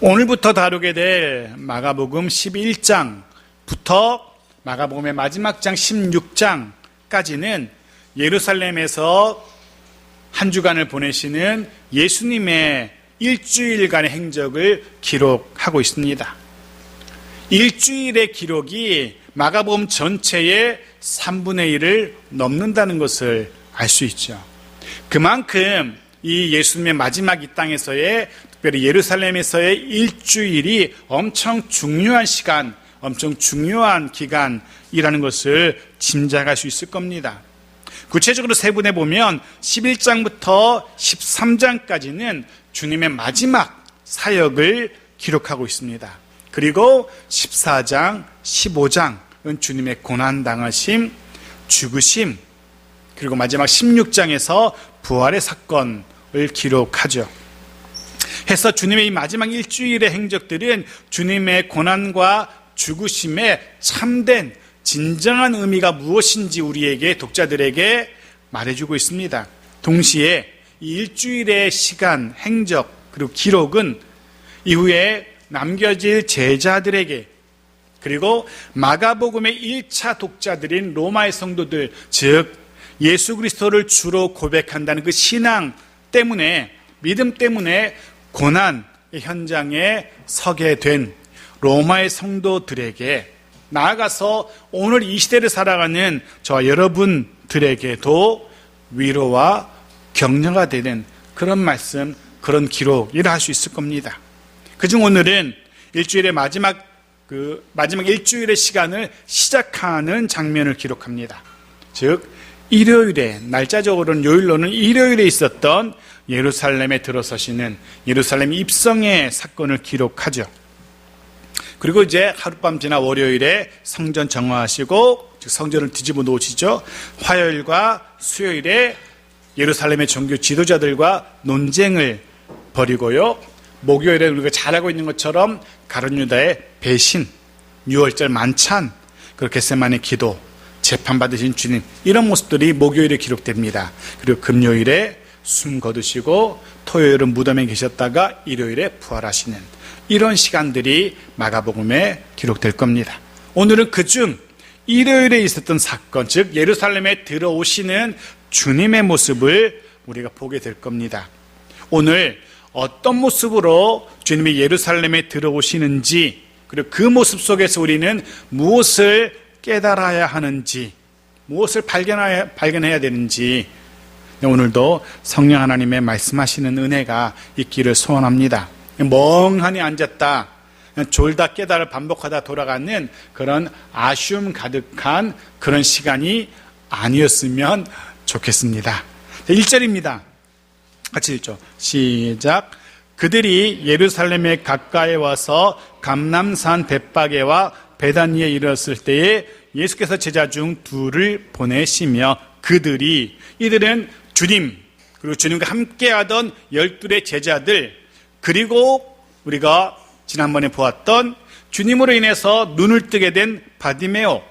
오늘부터 다루게 될 마가복음 11장부터 마가복음의 마지막 장 16장까지는 예루살렘에서 한 주간을 보내시는 예수님의 일주일간의 행적을 기록하고 있습니다. 일주일의 기록이 마가복음 전체의 3분의 1을 넘는다는 것을 알 수 있죠. 그만큼 이 예수님의 마지막 이 땅에서의, 특별히 예루살렘에서의 일주일이 엄청 중요한 시간, 엄청 중요한 기간이라는 것을 짐작할 수 있을 겁니다. 구체적으로 세분해 보면 11장부터 13장까지는 주님의 마지막 사역을 기록하고 있습니다. 그리고 14장, 15장은 주님의 고난당하심, 죽으심, 그리고 마지막 16장에서 부활의 사건을 기록하죠. 해서 주님의 이 마지막 일주일의 행적들은 주님의 고난과 죽으심의 참된 진정한 의미가 무엇인지 우리에게, 독자들에게 말해주고 있습니다. 동시에 이 일주일의 시간, 행적, 그리고 기록은 이후에 남겨질 제자들에게, 그리고 마가복음의 1차 독자들인 로마의 성도들, 즉 예수 그리스도를 주로 고백한다는 그 신앙 때문에, 믿음 때문에 고난의 현장에 서게 된 로마의 성도들에게, 나아가서 오늘 이 시대를 살아가는 저와 여러분들에게도 위로와 격려가 되는 그런 말씀, 그런 기록이라 할 수 있을 겁니다. 그중 오늘은 일주일의 마지막 일주일의 시간을 시작하는 장면을 기록합니다. 즉 일요일에, 날짜적으로는 요일로는 일요일에 있었던 예루살렘에 들어서시는 예루살렘 입성의 사건을 기록하죠. 그리고 이제 하룻밤 지나 월요일에 성전 정화하시고, 즉 성전을 뒤집어 놓으시죠. 화요일과 수요일에 예루살렘의 종교 지도자들과 논쟁을 벌이고요. 목요일에 우리가 잘 알고 있는 것처럼 가룟 유다의 배신, 유월절 만찬, 그리고 겟세마네 기도, 재판받으신 주님, 이런 모습들이 목요일에 기록됩니다. 그리고 금요일에 숨 거두시고, 토요일은 무덤에 계셨다가 일요일에 부활하시는 이런 시간들이 마가복음에 기록될 겁니다. 오늘은 그중 일요일에 있었던 사건, 즉 예루살렘에 들어오시는 주님의 모습을 우리가 보게 될 겁니다. 오늘 어떤 모습으로 주님이 예루살렘에 들어오시는지, 그리고 그 모습 속에서 우리는 무엇을 깨달아야 하는지, 무엇을 발견해야 되는지, 오늘도 성령 하나님의 말씀하시는 은혜가 있기를 소원합니다. 멍하니 앉았다, 졸다 깨달을 반복하다 돌아가는 그런 아쉬움 가득한 그런 시간이 아니었으면 좋겠습니다. 1절입니다. 같이 읽죠. 시작. 그들이 예루살렘에 가까이 와서 감람산 벳바게와 베다니에 이르렀을 때에 예수께서 제자 중 둘을 보내시며, 이들은 주님, 그리고 주님과 함께하던 12의 제자들, 그리고 우리가 지난번에 보았던 주님으로 인해서 눈을 뜨게 된 바디메오,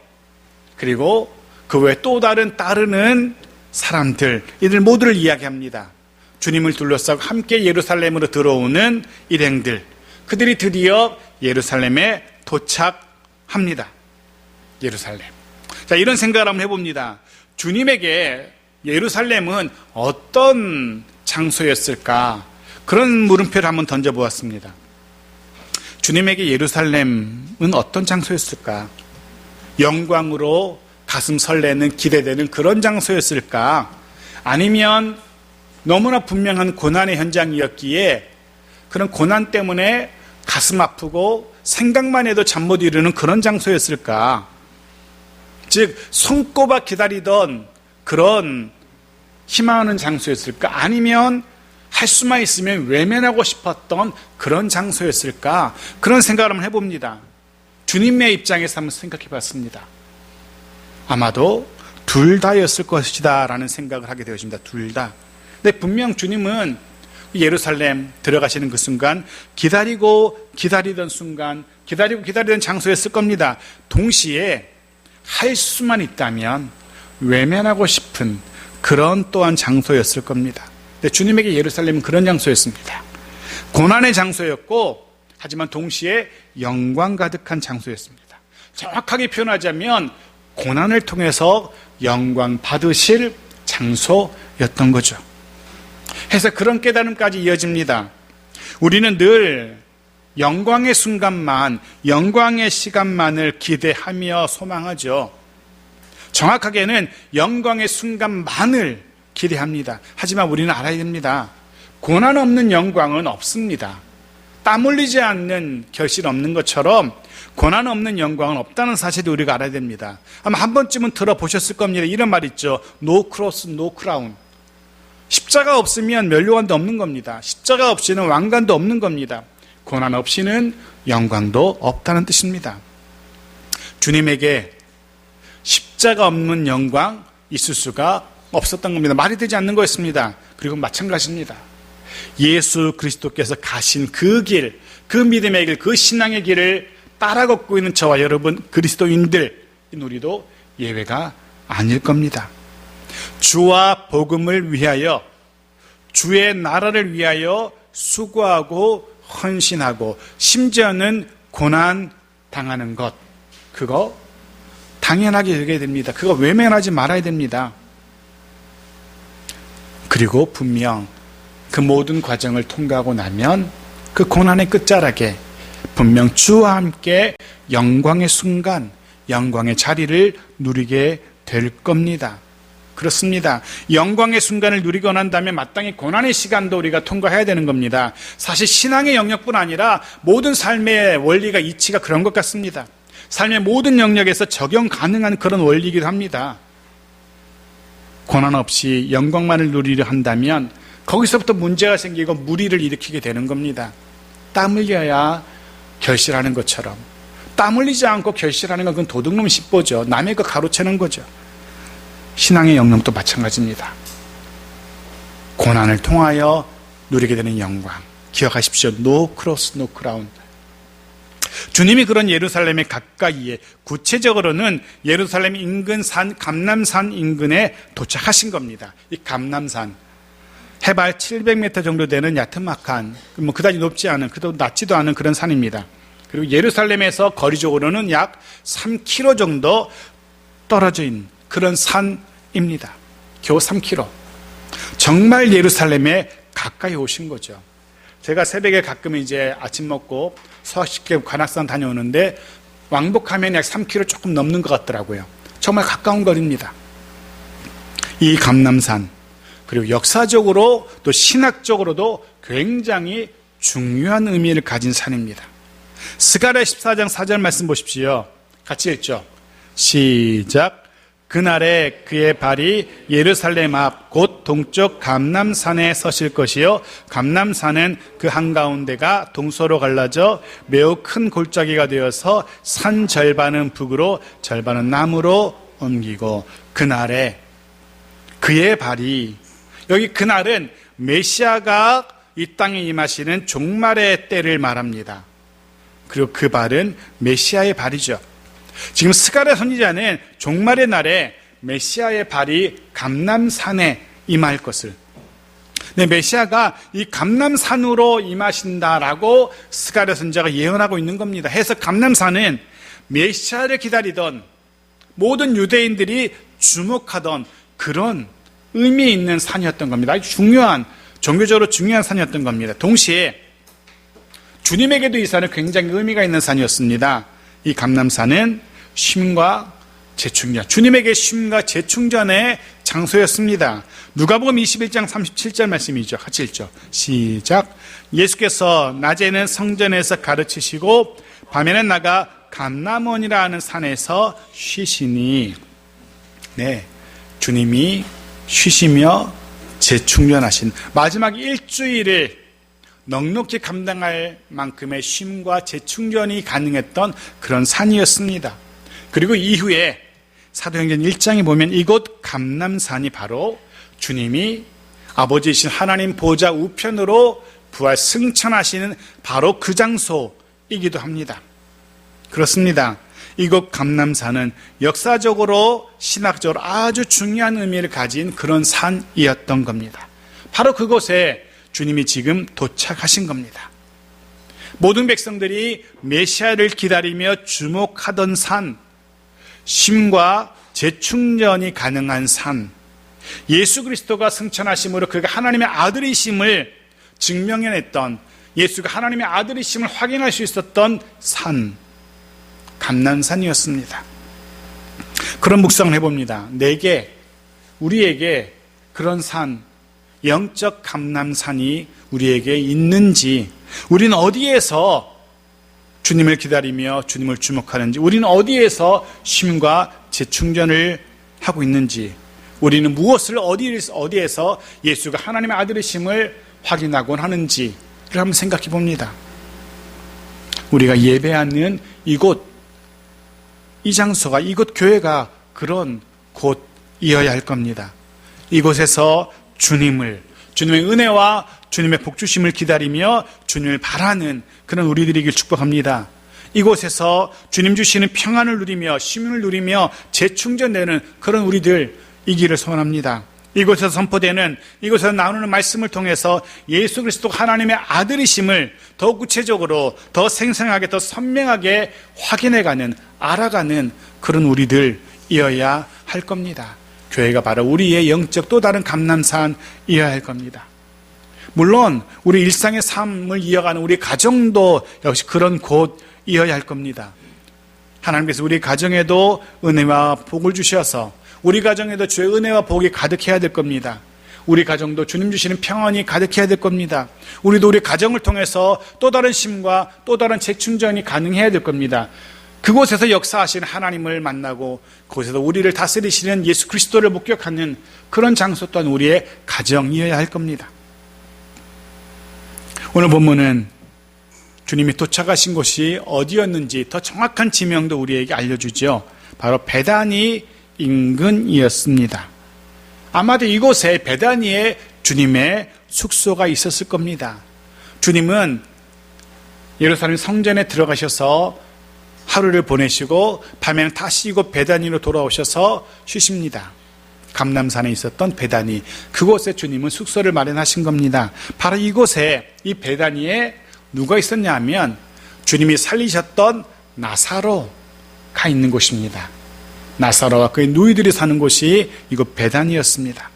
그리고 그 외에 또 다른 따르는 사람들, 이들 모두를 이야기합니다. 주님을 둘러싸고 함께 예루살렘으로 들어오는 일행들, 그들이 드디어 예루살렘에 도착합니다. 예루살렘. 자, 이런 생각을 한번 해봅니다. 주님에게 예루살렘은 어떤 장소였을까? 그런 물음표를 한번 던져보았습니다. 주님에게 예루살렘은 어떤 장소였을까? 영광으로 가슴 설레는, 기대되는 그런 장소였을까? 아니면 너무나 분명한 고난의 현장이었기에 그런 고난 때문에 가슴 아프고 생각만 해도 잠 못 이루는 그런 장소였을까? 즉 손꼽아 기다리던 그런 희망하는 장소였을까? 아니면 할 수만 있으면 외면하고 싶었던 그런 장소였을까? 그런 생각을 한번 해봅니다. 주님의 입장에서 한번 생각해 봤습니다. 아마도 둘 다였을 것이다 라는 생각을 하게 되었습니다. 둘 다. 근데 분명 주님은 예루살렘 들어가시는 그 순간, 기다리던 순간, 기다리던 장소였을 겁니다. 동시에 할 수만 있다면 외면하고 싶은 그런 또한 장소였을 겁니다. 근데 주님에게 예루살렘은 그런 장소였습니다. 고난의 장소였고, 하지만 동시에 영광 가득한 장소였습니다. 정확하게 표현하자면 고난을 통해서 영광 받으실 장소였던 거죠. 해서 그런 깨달음까지 이어집니다. 우리는 늘 영광의 순간만, 영광의 시간만을 기대하며 소망하죠. 정확하게는 영광의 순간만을 기대합니다. 하지만 우리는 알아야 됩니다. 고난 없는 영광은 없습니다. 땀 흘리지 않는 결실 없는 것처럼 고난 없는 영광은 없다는 사실을 우리가 알아야 됩니다. 아마 한 번쯤은 들어보셨을 겁니다. 이런 말 있죠. No cross, no crown. 십자가 없으면 면류관도 없는 겁니다. 십자가 없이는 왕관도 없는 겁니다. 고난 없이는 영광도 없다는 뜻입니다. 주님에게 십자가 없는 영광 있을 수가 없었던 겁니다. 말이 되지 않는 거였습니다. 그리고 마찬가지입니다. 예수 그리스도께서 가신 그 길, 그 믿음의 길, 그 신앙의 길을 따라 걷고 있는 저와 여러분 그리스도인들, 우리도 예외가 아닐 겁니다. 주와 복음을 위하여, 주의 나라를 위하여 수고하고 헌신하고 심지어는 고난 당하는 것, 그거 당연하게 여겨야 됩니다. 그거 외면하지 말아야 됩니다. 그리고 분명 그 모든 과정을 통과하고 나면 그 고난의 끝자락에 분명 주와 함께 영광의 순간, 영광의 자리를 누리게 될 겁니다. 그렇습니다. 영광의 순간을 누리고 난 다음에 마땅히 고난의 시간도 우리가 통과해야 되는 겁니다. 사실 신앙의 영역뿐 아니라 모든 삶의 원리가 이치가 그런 것 같습니다. 삶의 모든 영역에서 적용 가능한 그런 원리이기도 합니다. 고난 없이 영광만을 누리려 한다면 거기서부터 문제가 생기고 무리를 일으키게 되는 겁니다. 땀 흘려야 결실하는 것처럼 땀 흘리지 않고 결실하는 건 그건 도둑놈 십보죠. 남의 거 가로채는 거죠. 신앙의 영역도 마찬가지입니다. 고난을 통하여 누리게 되는 영광, 기억하십시오. No cross, no crown. 주님이 그런 예루살렘의 가까이에, 구체적으로는 예루살렘 인근 산, 감람산 인근에 도착하신 겁니다. 이 감람산, 해발 700m 정도 되는 야트막한, 그다지 높지 않은, 그도 낮지도 않은 그런 산입니다. 그리고 예루살렘에서 거리적으로는 약 3km 정도 떨어져 있는 그런 산입니다. 겨우 3km. 정말 예루살렘에 가까이 오신 거죠. 제가 새벽에 가끔 이제 아침 먹고 수학시켜 관악산 다녀오는데 왕복하면 약 3km 조금 넘는 것 같더라고요. 정말 가까운 거리입니다. 이 감람산, 그리고 역사적으로 또 신학적으로도 굉장히 중요한 의미를 가진 산입니다. 스가랴 14장 4절 말씀 보십시오. 같이 읽죠. 시작. 그날에 그의 발이 예루살렘 앞 곧 동쪽 감람산에 서실 것이요 감람산은 그 한가운데가 동서로 갈라져 매우 큰 골짜기가 되어서 산 절반은 북으로 절반은 남으로 옮기고 그날에 그의 발이, 여기 그날은 메시아가 이 땅에 임하시는 종말의 때를 말합니다. 그리고 그 발은 메시아의 발이죠. 지금 스가랴 선지자는 종말의 날에 메시아의 발이 감람산에 임할 것을, 네, 메시아가 이 감람산으로 임하신다라고 스가랴 선지자가 예언하고 있는 겁니다. 해서 감람산은 메시아를 기다리던 모든 유대인들이 주목하던 그런 의미 있는 산이었던 겁니다. 아주 중요한, 종교적으로 중요한 산이었던 겁니다. 동시에 주님에게도 이 산은 굉장히 의미가 있는 산이었습니다. 이 감람산은 쉼과 재충전, 주님에게 쉼과 재충전의 장소였습니다. 누가복음 21장 37절 말씀이죠. 같이 읽죠. 시작. 예수께서 낮에는 성전에서 가르치시고 밤에는 나가 감람원이라 하는 산에서 쉬시니, 네, 주님이 쉬시며 재충전하신 마지막 일주일을 넉넉히 감당할 만큼의 쉼과 재충전이 가능했던 그런 산이었습니다. 그리고 이후에 사도행전 1장에 보면 이곳 감람산이 바로 주님이 아버지이신 하나님 보좌 우편으로 부활 승천하시는 바로 그 장소이기도 합니다. 그렇습니다. 이곳 감람산은 역사적으로 신학적으로 아주 중요한 의미를 가진 그런 산이었던 겁니다. 바로 그곳에 주님이 지금 도착하신 겁니다. 모든 백성들이 메시아를 기다리며 주목하던 산, 쉼과 재충전이 가능한 산, 예수 그리스도가 승천하심으로 그가 하나님의 아들이심을 증명해냈던, 예수가 하나님의 아들이심을 확인할 수 있었던 산, 감난산이었습니다. 그런 묵상을 해봅니다. 우리에게 그런 산, 영적 감난산이 우리에게 있는지, 우리는 어디에서 주님을 기다리며 주님을 주목하는지, 우리는 어디에서 쉼과 재충전을 하고 있는지, 우리는 무엇을 어디에서 예수가 하나님의 아들이심을 확인하곤 하는지를 한번 생각해 봅니다. 우리가 예배하는 이곳, 이 장소가, 이곳 교회가 그런 곳이어야 할 겁니다. 이곳에서 주님의 은혜와 주님의 복주심을 기다리며 주님을 바라는 그런 우리들이길 축복합니다. 이곳에서 주님 주시는 평안을 누리며 쉼을 누리며 재충전되는 그런 우리들이기를 소원합니다. 이곳에서 선포되는, 이곳에서 나누는 말씀을 통해서 예수 그리스도가 하나님의 아들이심을 더 구체적으로, 더 생생하게, 더 선명하게 확인해가는, 알아가는 그런 우리들이어야 할 겁니다. 교회가 바로 우리의 영적 또 다른 감난산이어야 할 겁니다. 물론 우리 일상의 삶을 이어가는 우리 가정도 역시 그런 곳이어야 할 겁니다. 하나님께서 우리 가정에도 은혜와 복을 주셔서 우리 가정에도 주의 은혜와 복이 가득해야 될 겁니다. 우리 가정도 주님 주시는 평안이 가득해야 될 겁니다. 우리도 우리 가정을 통해서 또 다른 쉼과 또 다른 재충전이 가능해야 될 겁니다. 그곳에서 역사하시는 하나님을 만나고 그곳에서 우리를 다스리시는 예수 그리스도를 목격하는 그런 장소 또한 우리의 가정이어야 할 겁니다. 오늘 본문은 주님이 도착하신 곳이 어디였는지 더 정확한 지명도 우리에게 알려주죠. 바로 베다니 인근이었습니다. 아마도 이곳에 베다니에 주님의 숙소가 있었을 겁니다. 주님은 예루살렘 성전에 들어가셔서 하루를 보내시고 밤에는 다시 이곳 베다니로 돌아오셔서 쉬십니다. 감람산에 있었던 베다니, 그곳에 주님은 숙소를 마련하신 겁니다. 바로 이곳에, 이 베다니에 누가 있었냐 하면 주님이 살리셨던 나사로가 있는 곳입니다. 나사로와 그의 누이들이 사는 곳이 이곳 베다니였습니다.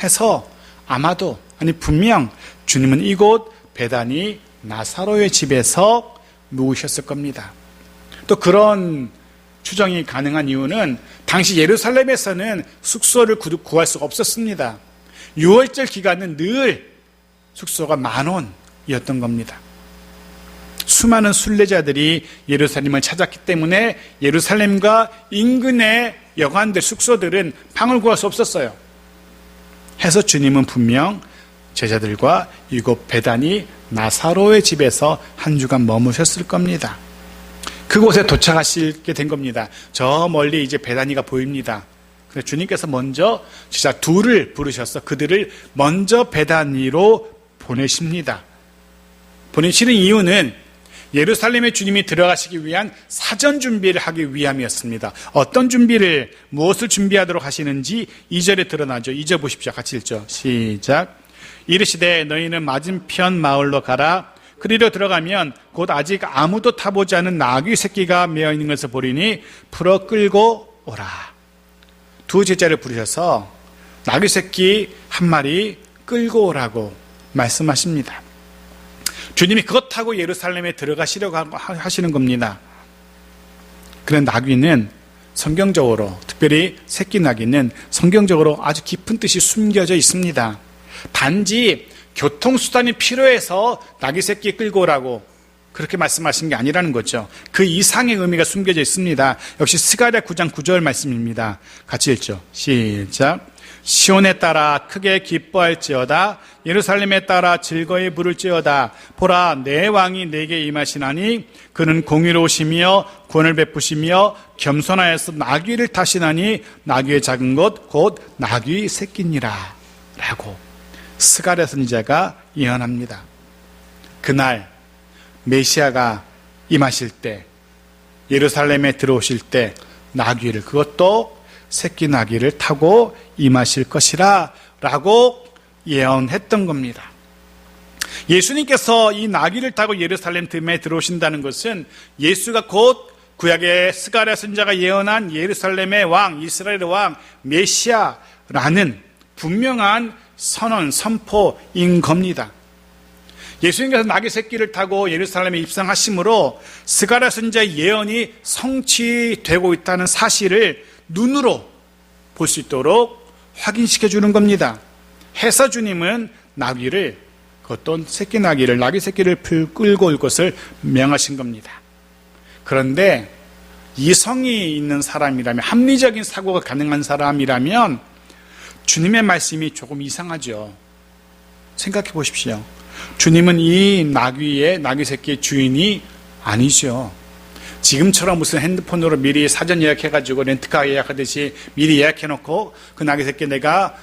해서 아마도, 분명 주님은 이곳 베다니 나사로의 집에서 묵으셨을 겁니다. 또 그런 추정이 가능한 이유는 당시 예루살렘에서는 숙소를 구할 수가 없었습니다. 유월절 기간은 늘 숙소가 10,000원이었던 겁니다. 수많은 순례자들이 예루살렘을 찾았기 때문에 예루살렘과 인근의 여관들, 숙소들은 방을 구할 수 없었어요. 해서 주님은 분명 제자들과 이곳 베다니 나사로의 집에서 한 주간 머무셨을 겁니다. 그곳에 도착하시게 된 겁니다. 저 멀리 이제 베다니가 보입니다. 그래서 주님께서 먼저 제자 둘을 부르셔서 그들을 먼저 베다니로 보내십니다. 보내시는 이유는 예루살렘에 주님이 들어가시기 위한 사전 준비를 하기 위함이었습니다. 어떤 준비를, 무엇을 준비하도록 하시는지 2절에 드러나죠. 2절 보십시오. 같이 읽죠. 시작. 이르시되 너희는 맞은편 마을로 가라. 그리로 들어가면 곧 아직 아무도 타보지 않은 나귀 새끼가 메어 있는 것을 보리니 풀어 끌고 오라. 두 제자를 부르셔서 나귀 새끼 한 마리 끌고 오라고 말씀하십니다. 주님이 그것 타고 예루살렘에 들어가시려고 하시는 겁니다. 그런 나귀는 성경적으로, 특별히 새끼 나귀는 성경적으로 아주 깊은 뜻이 숨겨져 있습니다. 단지 교통수단이 필요해서 나귀 새끼 끌고 오라고 그렇게 말씀하신 게 아니라는 거죠. 그 이상의 의미가 숨겨져 있습니다. 역시 스가랴 9장 9절 말씀입니다. 같이 읽죠. 시작. 시온에 따라 크게 기뻐할지어다. 예루살렘에 따라 즐거이 부를지어다. 보라, 내 왕이 내게 임하시나니 그는 공의로우시며 구원을 베푸시며 겸손하여서 나귀를 타시나니 나귀의 작은 것 곧 나귀 새끼니라 라고 스가랴 선지자가 예언합니다. 그날 메시아가 임하실 때, 예루살렘에 들어오실 때 나귀를, 그것도 새끼 나귀를 타고 임하실 것이라 라고 예언했던 겁니다. 예수님께서 이 나귀를 타고 예루살렘 틈에 들어오신다는 것은 예수가 곧 구약의 스가랴 선지자가 예언한 예루살렘의 왕, 이스라엘의 왕, 메시아라는 분명한 선언, 선포인 겁니다. 예수님께서 나귀 새끼를 타고 예루살렘에 입성하심으로 스가랴 선지자의 예언이 성취되고 있다는 사실을 눈으로 볼 수 있도록 확인시켜 주는 겁니다. 해서 주님은 나귀를, 그것도 새끼 나귀를, 나귀 새끼를 끌고 올 것을 명하신 겁니다. 그런데 이성이 있는 사람이라면, 합리적인 사고가 가능한 사람이라면 주님의 말씀이 조금 이상하죠. 생각해 보십시오. 주님은 이 나귀 새끼의 주인이 아니죠. 지금처럼 무슨 핸드폰으로 미리 사전 예약해가지고 렌트카 예약하듯이 미리 예약해놓고 그 나귀 새끼 내가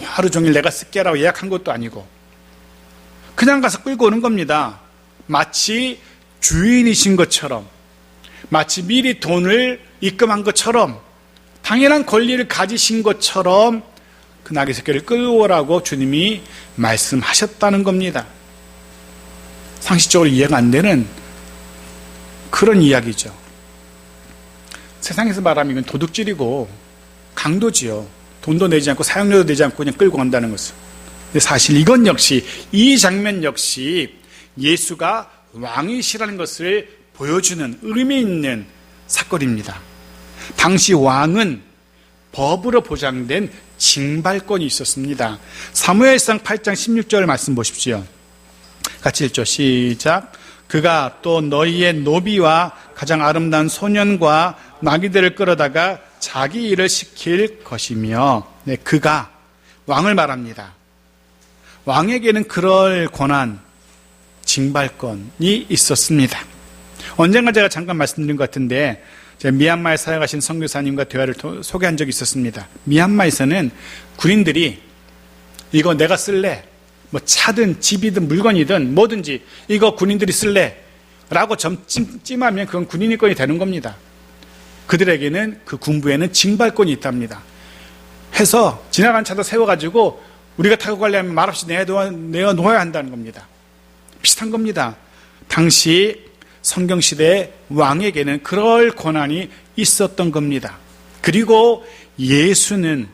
하루 종일 내가 쓸게라고 예약한 것도 아니고 그냥 가서 끌고 오는 겁니다. 마치 주인이신 것처럼, 마치 미리 돈을 입금한 것처럼, 당연한 권리를 가지신 것처럼 그 나귀 새끼를 끌고 오라고 주님이 말씀하셨다는 겁니다. 상식적으로 이해가 안 되는 그런 이야기죠. 세상에서 말하면 이건 도둑질이고 강도지요. 돈도 내지 않고 사용료도 내지 않고 그냥 끌고 간다는 것은. 근데 사실 이건 역시, 이 장면 역시 예수가 왕이시라는 것을 보여주는 의미 있는 사건입니다. 당시 왕은 법으로 보장된 징발권이 있었습니다. 사무엘상 8장 16절 말씀 보십시오. 같이 읽죠. 시작. 그가 또 너희의 노비와 가장 아름다운 소년과 나귀들을 끌어다가 자기 일을 시킬 것이며, 네, 그가 왕을 말합니다. 왕에게는 그럴 권한, 징발권이 있었습니다. 언젠가 제가 잠깐 말씀드린 것 같은데, 제가 미얀마에 사역하신 선교사님과 대화를 소개한 적이 있었습니다. 미얀마에서는 군인들이 이거 내가 쓸래, 뭐 차든 집이든 물건이든 뭐든지 이거 군인들이 쓸래 라고 찜하면 그건 군인의 건이 되는 겁니다. 그들에게는, 그 군부에는 징발권이 있답니다. 해서 지나간 차도 세워가지고 우리가 타고 가려면 말없이 내어놓아야 한다는 겁니다. 비슷한 겁니다. 당시 성경시대의 왕에게는 그럴 권한이 있었던 겁니다. 그리고 예수는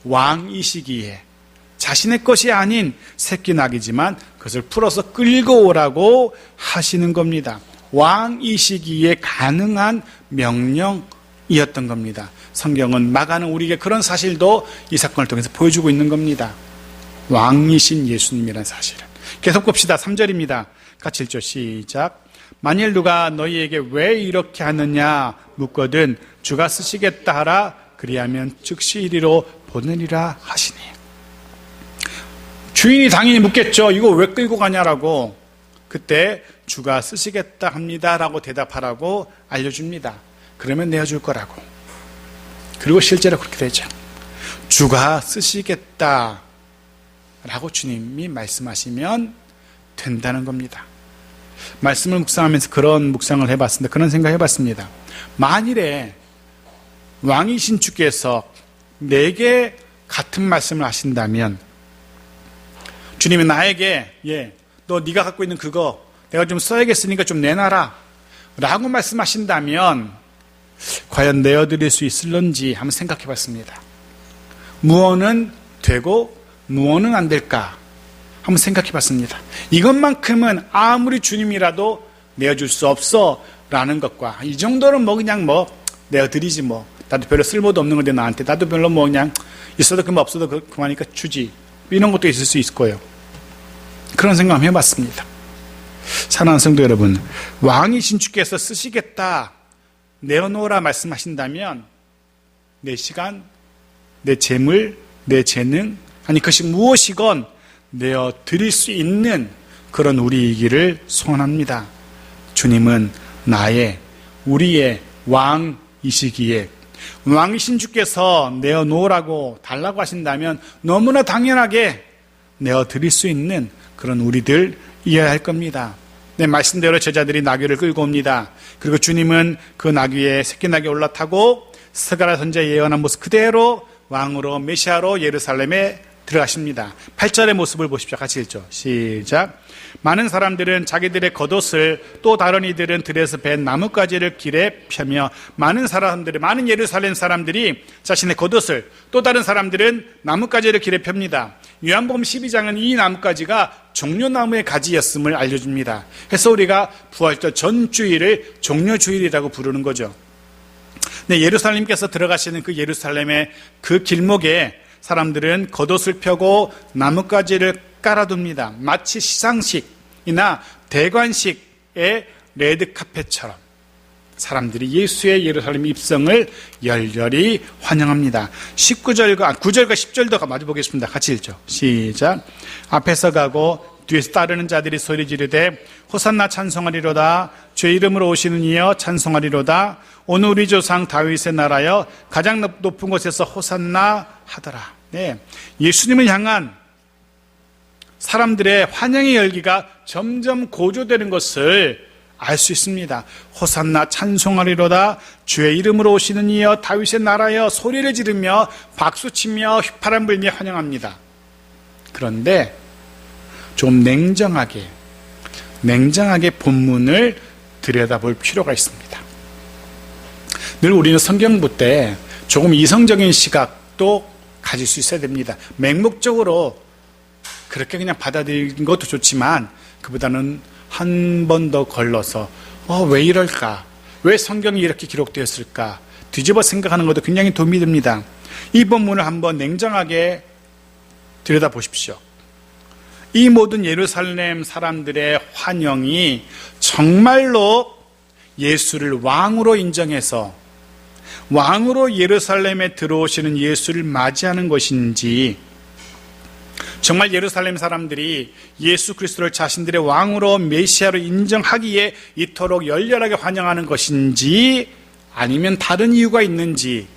왕이시기에 자신의 것이 아닌 새끼 나귀지만 그것을 풀어서 끌고 오라고 하시는 겁니다. 왕이시기에 가능한 명령이었던 겁니다. 성경은 마가는 우리에게 그런 사실도 이 사건을 통해서 보여주고 있는 겁니다. 왕이신 예수님이라는 사실을. 계속 봅시다. 3절입니다. 같이 읽죠. 시작. 만일 누가 너희에게 왜 이렇게 하느냐 묻거든 주가 쓰시겠다 하라. 그리하면 즉시 이리로 보내리라 하시니. 주인이 당연히 묻겠죠. 이거 왜 끌고 가냐라고. 그때 주가 쓰시겠다 합니다라고 대답하라고 알려줍니다. 그러면 내어줄 거라고. 그리고 실제로 그렇게 되죠. 주가 쓰시겠다라고 주님이 말씀하시면 된다는 겁니다. 말씀을 묵상하면서 그런 묵상을 해봤습니다. 그런 생각 해봤습니다. 만일에 왕이신 주께서 내게 같은 말씀을 하신다면, 주님이 나에게 너 네가 갖고 있는 그거 내가 좀 써야겠으니까 좀 내놔라 라고 말씀하신다면 과연 내어드릴 수 있을런지 한번 생각해 봤습니다. 무엇은 되고 무엇은 안 될까 한번 생각해 봤습니다. 이것만큼은 아무리 주님이라도 내어줄 수 없어 라는 것과, 이 정도는 그냥 내어드리지 나도 별로 쓸모도 없는 건데 나한테 나도 별로 그냥 있어도 그만 없어도 그만하니까 주지, 이런 것도 있을 수 있을 거예요. 그런 생각 해봤습니다. 사랑하는 성도 여러분, 왕이신 주께서 쓰시겠다, 내어놓으라 말씀하신다면 내 시간, 내 재물, 내 재능, 아니 그것이 무엇이건 내어드릴 수 있는 그런 우리이기를 소원합니다. 주님은 우리의 왕이시기에, 왕이신 주께서 내어놓으라고 달라고 하신다면 너무나 당연하게 내어드릴 수 있는 그런 우리들이어야 할 겁니다. 네, 말씀대로 제자들이 나귀를 끌고 옵니다. 그리고 주님은 그 나귀에 새끼 나귀에 올라타고 스가랴 선지자 예언한 모습 그대로 왕으로 메시아로 예루살렘에 들어가십니다. 8절의 모습을 보십시오. 같이 읽죠. 시작. 많은 사람들은 자기들의 겉옷을, 또 다른 이들은 들에서 벤 나뭇가지를 길에 펴며, 많은 예루살렘 사람들이 자신의 겉옷을, 또 다른 사람들은 나뭇가지를 길에 펴니다. 요한복음 12장은 이 나뭇가지가 종려나무의 가지였음을 알려줍니다. 그래서 우리가 부활절 전주일을 종려주일이라고 부르는 거죠. 네, 예루살렘께서 들어가시는 그 예루살렘의 그 길목에 사람들은 겉옷을 펴고 나뭇가지를 깔아둡니다. 마치 시상식이나 대관식의 레드카펫처럼 사람들이 예수의 예루살렘 입성을 열렬히 환영합니다. 9절과 10절도 마주 보겠습니다. 같이 읽죠. 시작. 앞에서 가고 뒤에서 따르는 자들이 소리 지르되 호산나 찬송하리로다. 주의 이름으로 오시는 이여 찬송하리로다. 오늘 우리 조상 다윗의 나라여 가장 높은 곳에서 호산나 하더라. 네, 예수님을 향한 사람들의 환영의 열기가 점점 고조되는 것을 알 수 있습니다. 호산나 찬송하리로다. 주의 이름으로 오시는 이여 다윗의 나라여 소리를 지르며 박수치며 휘파람 불며 환영합니다. 그런데 좀 냉정하게 본문을 들여다볼 필요가 있습니다. 늘 우리는 성경부 때 조금 이성적인 시각도 가질 수 있어야 됩니다. 맹목적으로 그렇게 그냥 받아들이는 것도 좋지만 그보다는 한 번 더 걸러서 왜 이럴까? 왜 성경이 이렇게 기록되었을까? 뒤집어 생각하는 것도 굉장히 도움이 됩니다. 이 본문을 한번 냉정하게 들여다보십시오. 이 모든 예루살렘 사람들의 환영이 정말로 예수를 왕으로 인정해서 왕으로 예루살렘에 들어오시는 예수를 맞이하는 것인지, 정말 예루살렘 사람들이 예수 그리스도를 자신들의 왕으로 메시아로 인정하기에 이토록 열렬하게 환영하는 것인지, 아니면 다른 이유가 있는지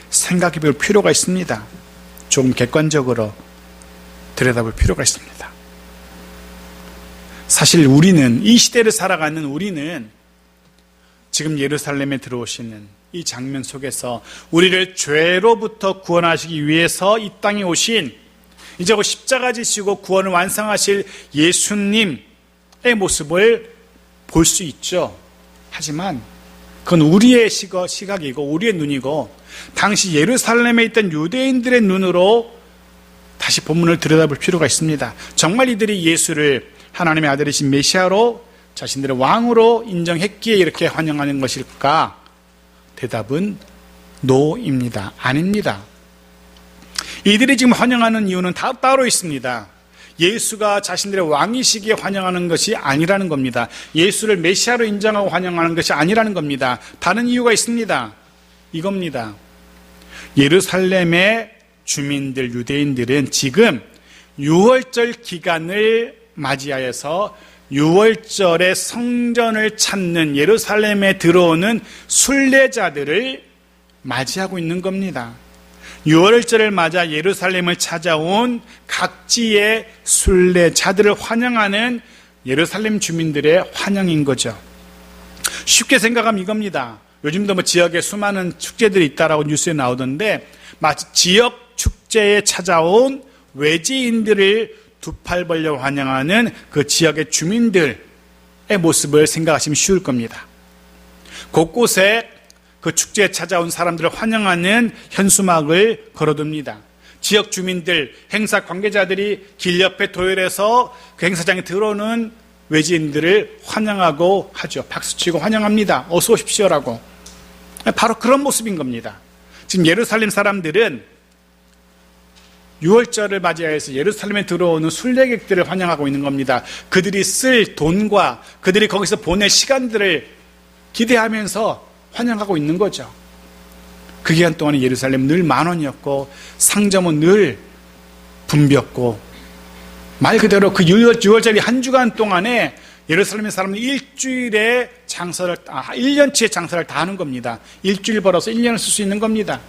생각해 볼 필요가 있습니다. 조금 객관적으로 들여다볼 필요가 있습니다. 사실 우리는, 이 시대를 살아가는 우리는 지금 예루살렘에 들어오시는 이 장면 속에서 우리를 죄로부터 구원하시기 위해서 이 땅에 오신, 이제 십자가 지시고 구원을 완성하실 예수님의 모습을 볼 수 있죠. 하지만 그건 우리의 시각이고 우리의 눈이고, 당시 예루살렘에 있던 유대인들의 눈으로 다시 본문을 들여다볼 필요가 있습니다. 정말 이들이 예수를 하나님의 아들이신 메시아로 자신들의 왕으로 인정했기에 이렇게 환영하는 것일까? 대답은 노입니다. 아닙니다. 이들이 지금 환영하는 이유는 다 따로 있습니다. 예수가 자신들의 왕이시기에 환영하는 것이 아니라는 겁니다. 예수를 메시아로 인정하고 환영하는 것이 아니라는 겁니다. 다른 이유가 있습니다. 이겁니다. 예루살렘의 주민들, 유대인들은 지금 6월절 기간을 맞이하여서 6월절에 성전을 찾는, 예루살렘에 들어오는 순례자들을 맞이하고 있는 겁니다. 6월절을 맞아 예루살렘을 찾아온 각지의 순례자들을 환영하는 예루살렘 주민들의 환영인 거죠. 쉽게 생각하면 이겁니다. 요즘도 지역에 수많은 축제들이 있다라고 뉴스에 나오던데, 마치 지역 축제에 찾아온 외지인들을 두 팔 벌려 환영하는 그 지역의 주민들의 모습을 생각하시면 쉬울 겁니다. 곳곳에 그 축제에 찾아온 사람들을 환영하는 현수막을 걸어둡니다. 지역 주민들, 행사 관계자들이 길 옆에 도열해서 그 행사장에 들어오는 외지인들을 환영하고 하죠. 박수치고 환영합니다. 어서 오십시오라고. 바로 그런 모습인 겁니다. 지금 예루살렘 사람들은 6월절을 맞이해서 예루살렘에 들어오는 순례객들을 환영하고 있는 겁니다. 그들이 쓸 돈과 그들이 거기서 보낼 시간들을 기대하면서 환영하고 있는 거죠. 그 기간 동안 예루살렘은 늘 만원이었고 상점은 늘 붐볐고, 말 그대로 그 6월절이 한 주간 동안에 예루살렘의 사람은 일주일의 장사를, 1년치의 장사를 다 하는 겁니다. 일주일 벌어서 1년을 쓸 수 있는 겁니다.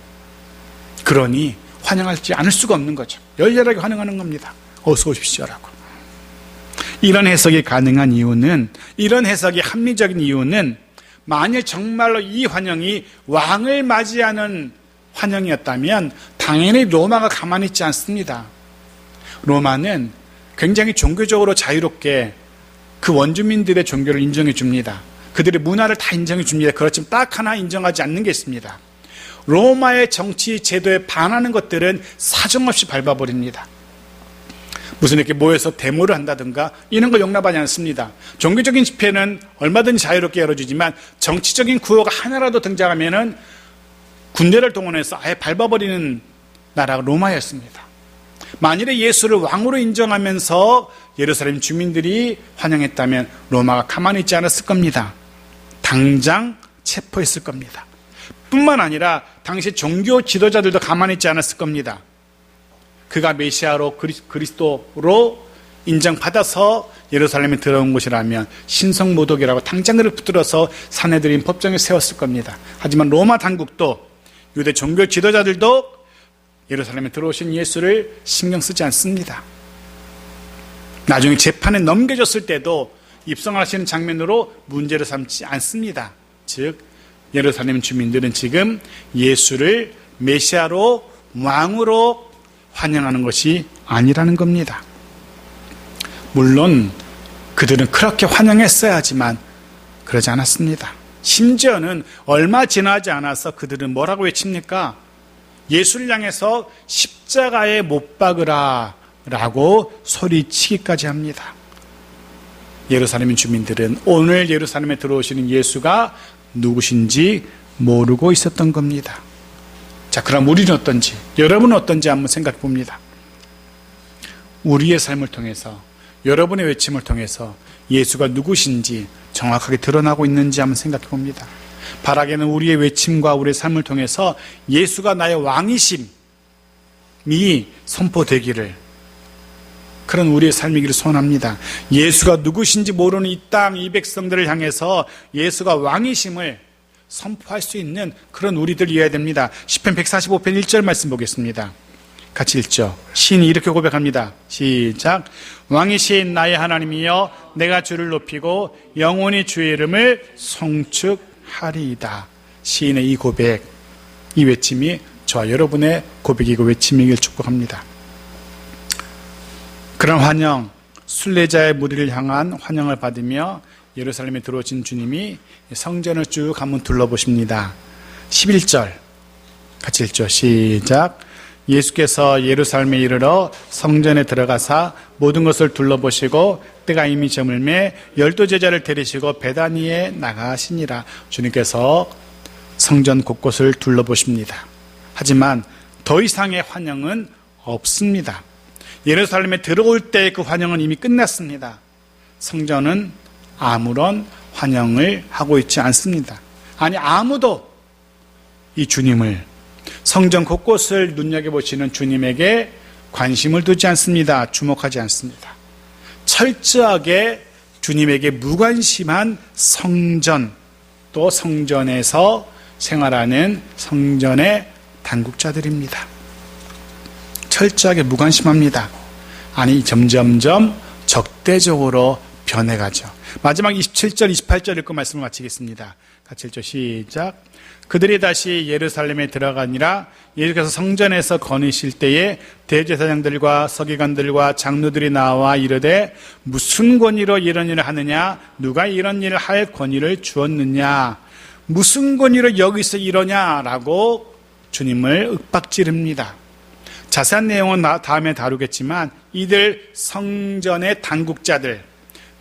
그러니 환영하지 않을 수가 없는 거죠. 열렬하게 환영하는 겁니다. 어서 오십시오라고. 이런 해석이 가능한 이유는, 이런 해석이 합리적인 이유는, 만일 정말로 이 환영이 왕을 맞이하는 환영이었다면 당연히 로마가 가만히 있지 않습니다. 로마는 굉장히 종교적으로 자유롭게 그 원주민들의 종교를 인정해 줍니다. 그들의 문화를 다 인정해 줍니다. 그렇지만 딱 하나 인정하지 않는 게 있습니다. 로마의 정치 제도에 반하는 것들은 사정없이 밟아버립니다. 무슨 이렇게 모여서 데모를 한다든가 이런 걸 용납하지 않습니다. 종교적인 집회는 얼마든지 자유롭게 열어주지만 정치적인 구호가 하나라도 등장하면은 군대를 동원해서 아예 밟아버리는 나라가 로마였습니다. 만일에 예수를 왕으로 인정하면서 예루살렘 주민들이 환영했다면 로마가 가만히 있지 않았을 겁니다. 당장 체포했을 겁니다. 뿐만 아니라 당시 종교 지도자들도 가만히 있지 않았을 겁니다. 그가 메시아로 그리스도로 인정받아서 예루살렘에 들어온 곳이라면 신성모독이라고 당장 그를 붙들어서 사내들인 법정에 세웠을 겁니다. 하지만 로마 당국도 유대 종교 지도자들도 예루살렘에 들어오신 예수를 신경 쓰지 않습니다. 나중에 재판에 넘겨졌을 때도 입성하시는 장면으로 문제를 삼지 않습니다. 즉 예루살렘 주민들은 지금 예수를 메시아로 왕으로 환영하는 것이 아니라는 겁니다. 물론 그들은 그렇게 환영했어야 하지만 그러지 않았습니다. 심지어는 얼마 지나지 않아서 그들은 뭐라고 외칩니까? 예수를 향해서 십자가에 못 박으라 라고 소리치기까지 합니다. 예루살렘 주민들은 오늘 예루살렘에 들어오시는 예수가 누구신지 모르고 있었던 겁니다. 자, 그럼 우리는 어떤지, 여러분은 어떤지 한번 생각해 봅니다. 우리의 삶을 통해서, 여러분의 외침을 통해서 예수가 누구신지 정확하게 드러나고 있는지 한번 생각해 봅니다. 바라기는 우리의 외침과 우리의 삶을 통해서 예수가 나의 왕이심이 선포되기를, 그런 우리의 삶이기를 소원합니다. 예수가 누구신지 모르는 이 땅, 이 백성들을 향해서 예수가 왕이심을 선포할 수 있는 그런 우리들이어야 됩니다. 시편 145편 1절 말씀 보겠습니다. 같이 읽죠. 시인이 이렇게 고백합니다. 시작. 왕이신 나의 하나님이여 내가 주를 높이고 영원히 주의 이름을 송축하리이다. 시인의 이 고백, 이 외침이 저와 여러분의 고백이고 외침이길 축복합니다. 그런 환영, 순례자의 무리를 향한 환영을 받으며 예루살렘에 들어오신 주님이 성전을 쭉 한번 둘러보십니다. 11절 같이 읽죠. 시작. 예수께서 예루살렘에 이르러 성전에 들어가사 모든 것을 둘러보시고 때가 이미 저물매 12 제자를 데리시고 베다니에 나가시니라. 주님께서 성전 곳곳을 둘러보십니다. 하지만 더 이상의 환영은 없습니다. 예루살렘에 들어올 때 그 환영은 이미 끝났습니다. 성전은 아무런 환영을 하고 있지 않습니다. 아니, 아무도 이 주님을, 성전 곳곳을 눈여겨보시는 주님에게 관심을 두지 않습니다. 주목하지 않습니다. 철저하게 주님에게 무관심한 성전, 또 성전에서 생활하는 성전의 당국자들입니다. 철저하게 무관심합니다. 아니, 점점점 적대적으로 변해가죠. 마지막 27절, 28절 읽고 말씀을 마치겠습니다. 같이 읽죠. 시작. 그들이 다시 예루살렘에 들어가니라. 예수께서 성전에서 거니실 때에 대제사장들과 서기관들과 장로들이 나와 이르되 무슨 권위로 이런 일을 하느냐? 누가 이런 일을 할 권위를 주었느냐? 무슨 권위로 여기서 이러냐라고 주님을 윽박지릅니다. 자세한 내용은 다음에 다루겠지만 이들 성전의 당국자들,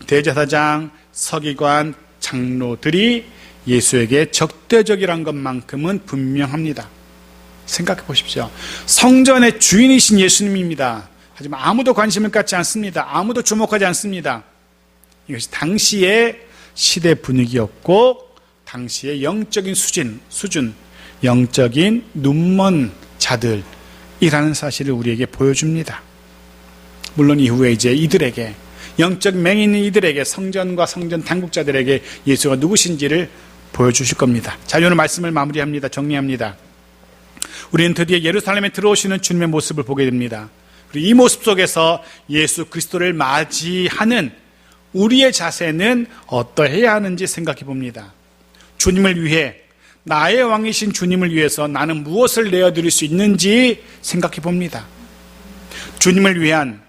대제사장, 서기관, 장로들이 예수에게 적대적이란 것만큼은 분명합니다. 생각해 보십시오. 성전의 주인이신 예수님입니다. 하지만 아무도 관심을 갖지 않습니다. 아무도 주목하지 않습니다. 이것이 당시의 시대 분위기였고 당시의 영적인 수준, 영적인 눈먼 자들이라는 사실을 우리에게 보여줍니다. 물론 이후에 이제 이들에게, 영적 맹이 있는 이들에게, 성전과 성전 당국자들에게 예수가 누구신지를 보여주실 겁니다. 자, 오늘 말씀을 마무리합니다. 정리합니다. 우리는 드디어 예루살렘에 들어오시는 주님의 모습을 보게 됩니다. 그리고 이 모습 속에서 예수 그리스도를 맞이하는 우리의 자세는 어떠해야 하는지 생각해 봅니다. 주님을 위해, 나의 왕이신 주님을 위해서 나는 무엇을 내어드릴 수 있는지 생각해 봅니다. 주님을 위한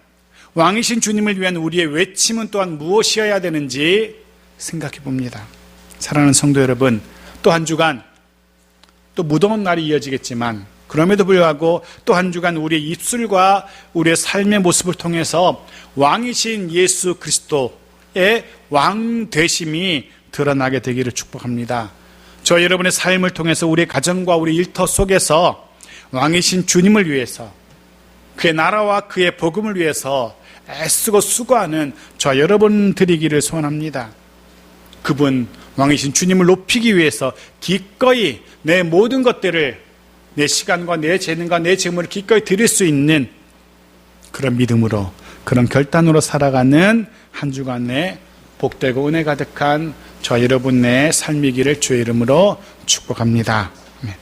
왕이신 주님을 위한 우리의 외침은 또한 무엇이어야 되는지 생각해 봅니다. 사랑하는 성도 여러분, 또 한 주간 또 무더운 날이 이어지겠지만 그럼에도 불구하고 또 한 주간 우리의 입술과 우리의 삶의 모습을 통해서 왕이신 예수 그리스도의 왕 되심이 드러나게 되기를 축복합니다. 저 여러분의 삶을 통해서 우리의 가정과 우리 일터 속에서 왕이신 주님을 위해서, 그의 나라와 그의 복음을 위해서 애쓰고 수고하는 저 여러분들이기를 소원합니다. 그분 왕이신 주님을 높이기 위해서 기꺼이 내 모든 것들을, 내 시간과 내 재능과 내 재물을 기꺼이 드릴 수 있는 그런 믿음으로, 그런 결단으로 살아가는 한 주간의 복되고 은혜 가득한 저 여러분의 삶이기를 주의 이름으로 축복합니다. 아멘.